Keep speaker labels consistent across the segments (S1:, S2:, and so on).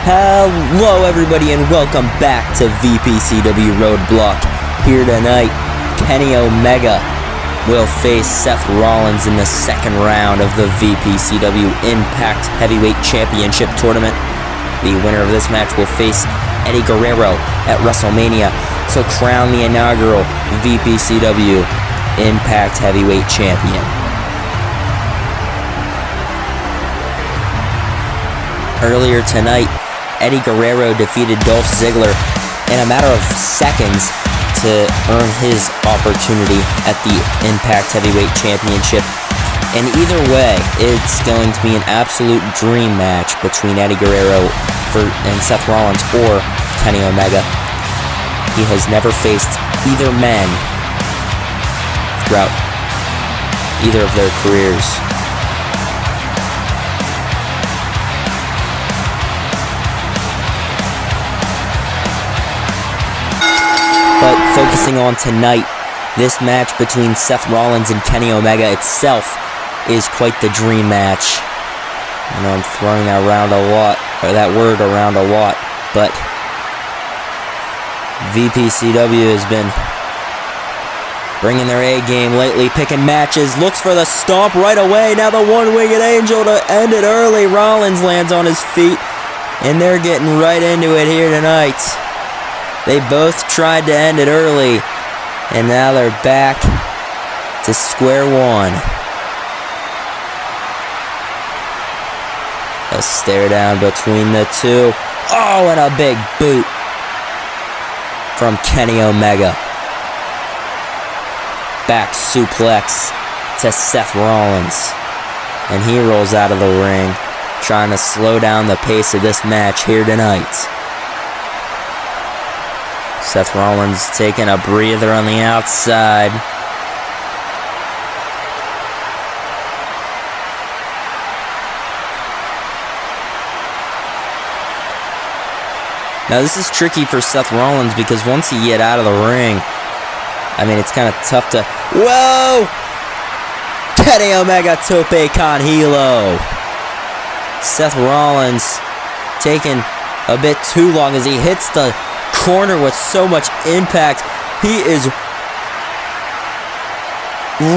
S1: Hello everybody and welcome back to VPCW Roadblock. Here tonight, Kenny Omega will face Seth Rollins in the second round of the VPCW Impact Heavyweight Championship Tournament. The winner of this match will face Eddie Guerrero at WrestleMania to crown the inaugural VPCW Impact Heavyweight Champion. Earlier tonight, Eddie Guerrero defeated Dolph Ziggler in a matter of seconds to earn his opportunity at the Impact Heavyweight Championship. And either way, it's going to be an absolute dream match between Eddie Guerrero and Seth Rollins or Kenny Omega. He has never faced either men throughout either of their careers. But focusing on tonight, this match between Seth Rollins and Kenny Omega itself is quite the dream match. I know I'm throwing that word around a lot, but VPCW has been bringing their A game lately, picking matches, looks for the stomp right away. Now the one-winged angel to end it early. Rollins lands on his feet, and they're getting right into it here tonight. They both tried to end it early, and now they're back to square one. A stare down between the two. Oh, and a big boot from Kenny Omega. Back suplex to Seth Rollins. And he rolls out of the ring, trying to slow down the pace of this match here tonight. Seth Rollins taking a breather on the outside. Now this is tricky for Seth Rollins because once he get out of the ring, I mean, it's kind of tough to... Whoa! Kenny Omega tope con hilo. Seth Rollins taking a bit too long as he hits the corner with so much impact. He is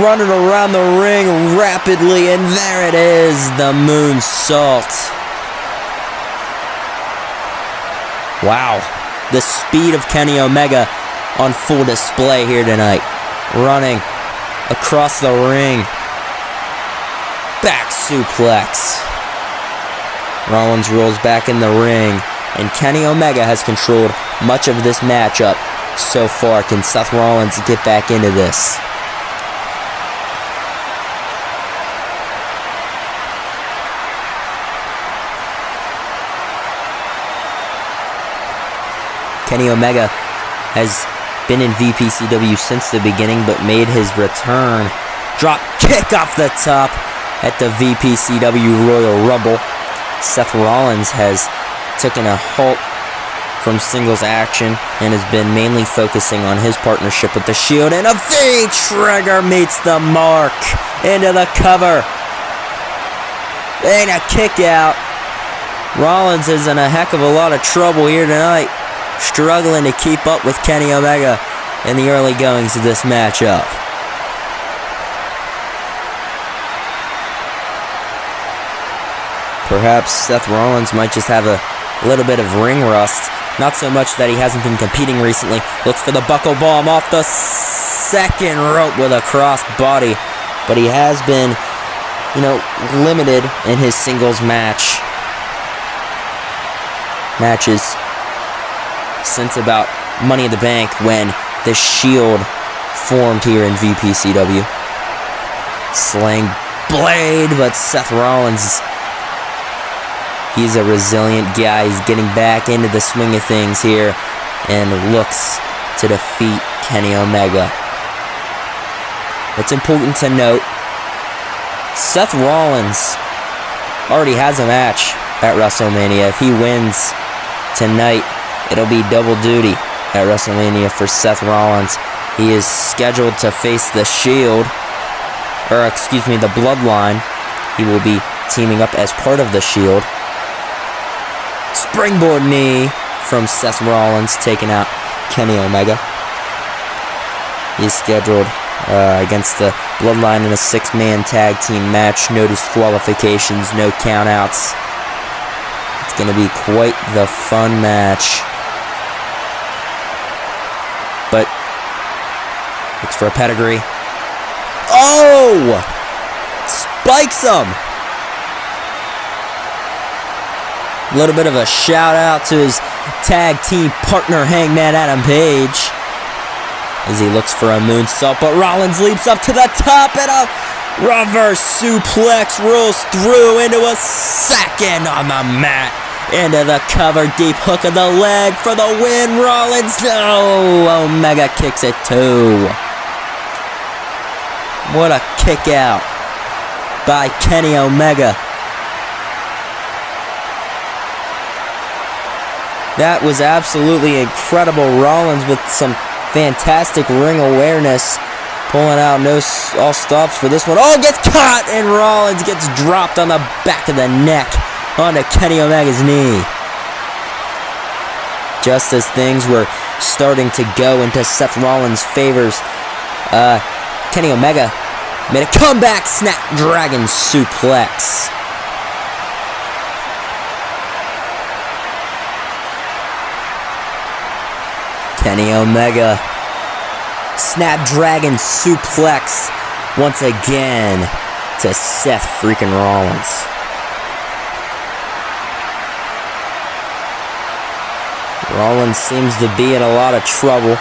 S1: running around the ring rapidly, and there it is, the moonsault. Wow, the speed of Kenny Omega on full display here tonight. Running across the ring. Back suplex. Rollins rolls back in the ring, and Kenny Omega has controlled much of this matchup so far. Can Seth Rollins get back into this? Kenny Omega has been in VPCW since the beginning, but made his return. Drop kick off the top at the VPCW Royal Rumble. Seth Rollins has taken a halt from singles action and has been mainly focusing on his partnership with The Shield, and a V-trigger meets the mark into the cover. And a kick out. Rollins is in a heck of a lot of trouble here tonight, struggling to keep up with Kenny Omega in the early goings of this matchup. Perhaps Seth Rollins might just have a little bit of ring rust. Not so much that he hasn't been competing recently. Looks for the buckle bomb off the second rope with a cross body. But he has been, limited in his singles matches since about Money in the Bank, when the Shield formed here in VPCW. Sling blade, but Seth Rollins, he's a resilient guy. He's getting back into the swing of things here and looks to defeat Kenny Omega. It's important to note, Seth Rollins already has a match at WrestleMania. If he wins tonight, it'll be double duty at WrestleMania for Seth Rollins. He is scheduled to face the Shield, the Bloodline. He will be teaming up as part of the Shield. springboard knee from Seth Rollins, taking out Kenny Omega. He's scheduled against the Bloodline in a 6-man tag team match. No disqualifications, no countouts. It's going to be quite the fun match. But it's for a pedigree. Oh! Spikes him! A little bit of a shout out to his tag team partner, Hangman Adam Page, as he looks for a moonsault, but Rollins leaps up to the top and a reverse suplex rolls through into a second on the mat. Into the cover, deep hook of the leg for the win. Rollins, no! Omega kicks it too. What a kick out by Kenny Omega. That was absolutely incredible. Rollins with some fantastic ring awareness, pulling out all stops for this one. Oh, gets caught, and Rollins gets dropped on the back of the neck onto Kenny Omega's knee. Just as things were starting to go into Seth Rollins' favors, Kenny Omega made a comeback Snapdragon suplex. Kenny Omega, Snapdragon suplex once again to Seth freaking Rollins. Rollins seems to be in a lot of trouble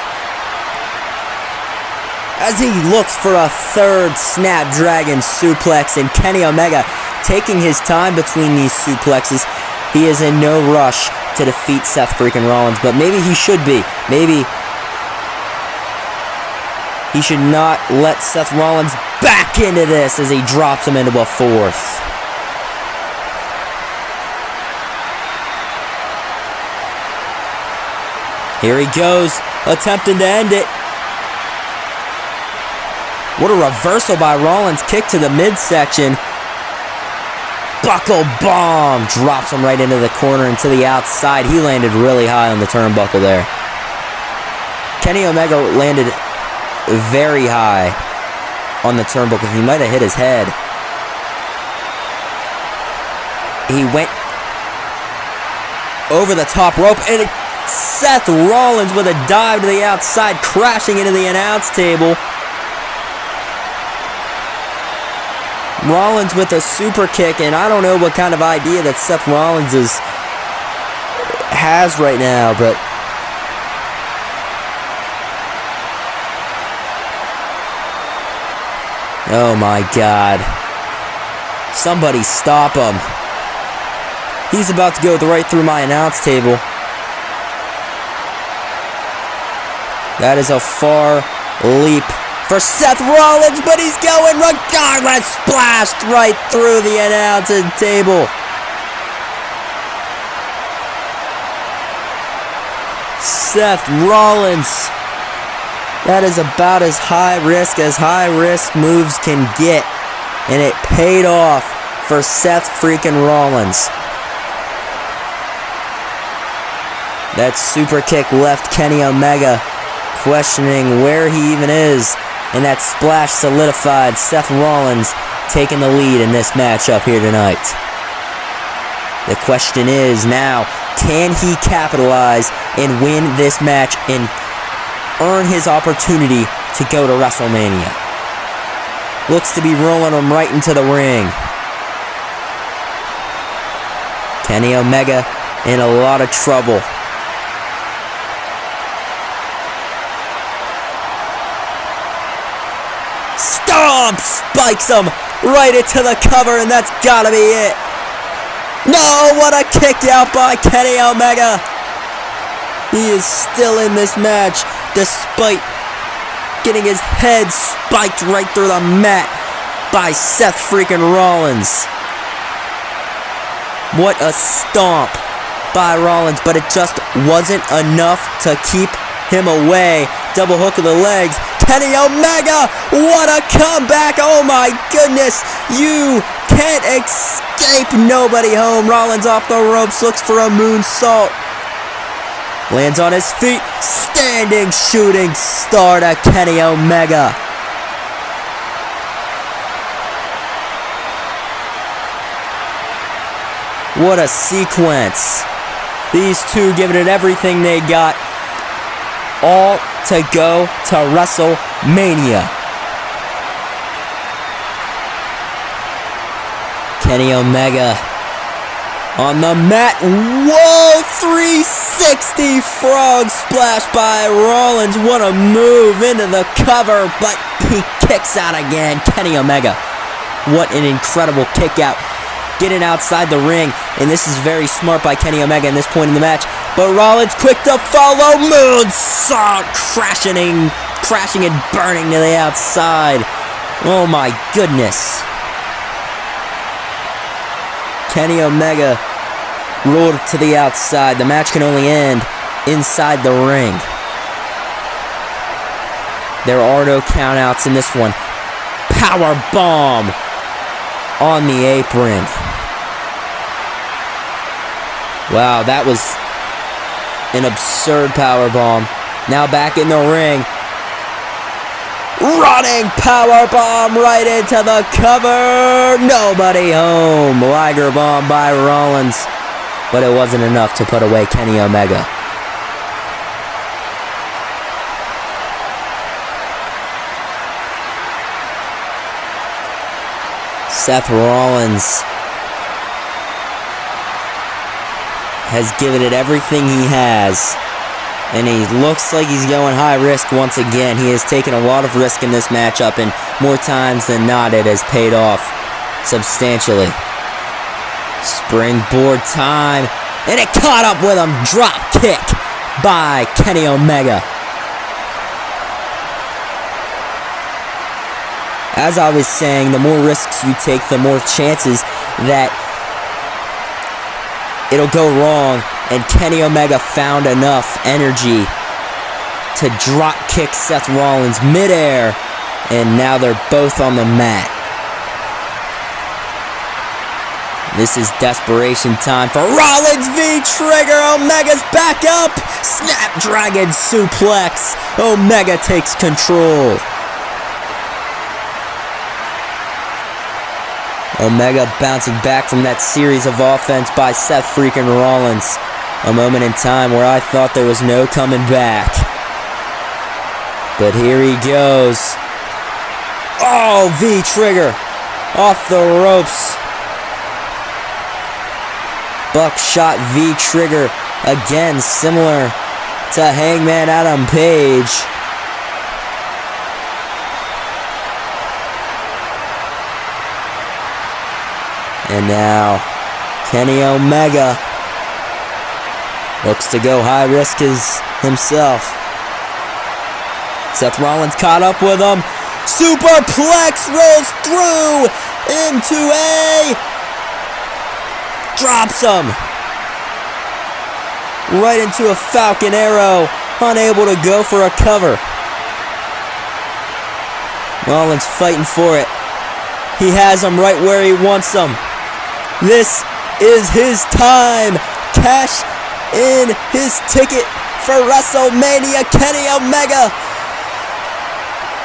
S1: as he looks for a third Snapdragon suplex, and Kenny Omega taking his time between these suplexes. He is in no rush to defeat Seth freaking Rollins, but maybe he should be. Maybe he should not let Seth Rollins back into this as he drops him into a fourth. Here he goes, attempting to end it. What a reversal by Rollins. Kick to the midsection. Buckle bomb. Drops him right into the corner and to the outside. He landed really high on the turnbuckle there. Kenny Omega landed very high on the turnbuckle. He might have hit his head. He went over the top rope, and Seth Rollins with a dive to the outside, crashing into the announce table. Rollins with a super kick, and I don't know what kind of idea that Seth Rollins has right now, but oh my God. Somebody stop him. He's about to go right through my announce table. That is a far leap for Seth Rollins, but he's going regardless. Splashed right through the announcing table. Seth Rollins. That is about as high risk moves can get. And it paid off for Seth freaking Rollins. That super kick left Kenny Omega questioning where he even is, and that splash solidified Seth Rollins taking the lead in this matchup here tonight. The question is now, can he capitalize and win this match and earn his opportunity to go to WrestleMania? Looks to be rolling him right into the ring. Kenny Omega in a lot of trouble. Stomp! Spikes him right into the cover, and that's gotta be it. No, what a kick out by Kenny Omega. He is still in this match despite getting his head spiked right through the mat by Seth freaking Rollins. What a stomp by Rollins, but it just wasn't enough to keep him away. Double hook of the legs. Kenny Omega, what a comeback. Oh my goodness. You can't escape. Nobody home. Rollins off the ropes, looks for a moonsault. Lands on his feet. Standing shooting star to Kenny Omega. What a sequence. These two giving it everything they got. All to go to WrestleMania. Kenny Omega on the mat. Whoa! 360 frog splash by Rollins. What a move into the cover, but he kicks out again. Kenny Omega. What an incredible kick out. Getting outside the ring, and this is very smart by Kenny Omega in this point in the match. But Rollins quick to follow. Moonsault crashing and burning to the outside. Oh my goodness. Kenny Omega rolled to the outside. The match can only end inside the ring. There are no countouts in this one. Power bomb on the apron. Wow, that was an absurd power bomb. Now back in the ring. Running power bomb right into the cover. Nobody home. Liger bomb by Rollins. But it wasn't enough to put away Kenny Omega. Seth Rollins has given it everything he has, and he looks like he's going high risk once again. He has taken a lot of risk in this matchup, and more times than not, it has paid off substantially. Springboard time, and it caught up with him. Drop kick by Kenny Omega. As I was saying, the more risks you take, the more chances that it'll go wrong, and Kenny Omega found enough energy to drop kick Seth Rollins midair, and now they're both on the mat. This is desperation time for Rollins V-Trigger. Omega's back up. Snapdragon suplex. Omega takes control. Omega bouncing back from that series of offense by Seth freaking Rollins. A moment in time where I thought there was no coming back. But here he goes. Oh, V-Trigger. Off the ropes. Buckshot V-Trigger. Again, similar to Hangman Adam Page. And now, Kenny Omega looks to go high risk himself. Seth Rollins caught up with him. Superplex rolls through into a... Drops him. Right into a Falcon Arrow. Unable to go for a cover. Rollins fighting for it. He has him right where he wants him. This is his time. Cash in his ticket for WrestleMania. Kenny Omega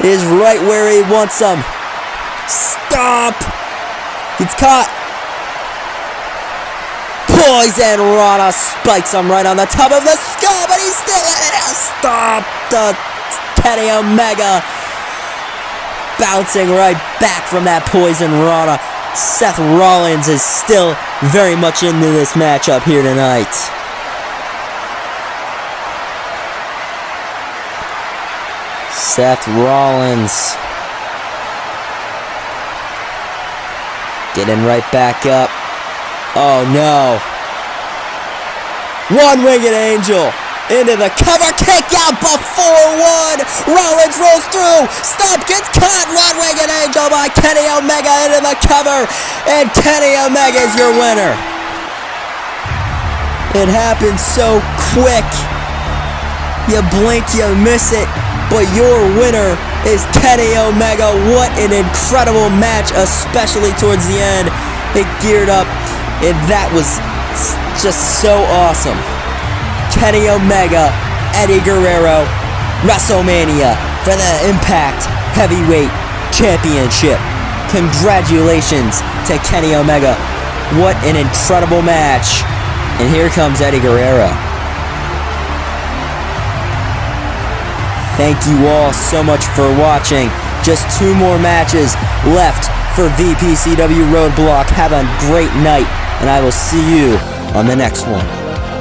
S1: is right where he wants him. Stop. He's caught. Poison Rana spikes him right on the top of the skull, but he's still in it. Stop the Kenny Omega. Bouncing right back from that Poison Rana. Seth Rollins is still very much into this matchup here tonight. Seth Rollins getting right back up. Oh no. One-winged angel into the cover, kick out before one. Rollins rolls through. Stop, gets caught. One-winged angel by Kenny Omega into the cover. And Kenny Omega is your winner. It happened so quick. You blink, you miss it. But your winner is Kenny Omega. What an incredible match, especially towards the end. They geared up, and that was just so awesome. Kenny Omega, Eddie Guerrero, WrestleMania for the Impact Heavyweight Championship. Congratulations to Kenny Omega. What an incredible match. And here comes Eddie Guerrero. Thank you all so much for watching. Just 2 more matches left for VPCW Roadblock. Have a great night, and I will see you on the next one.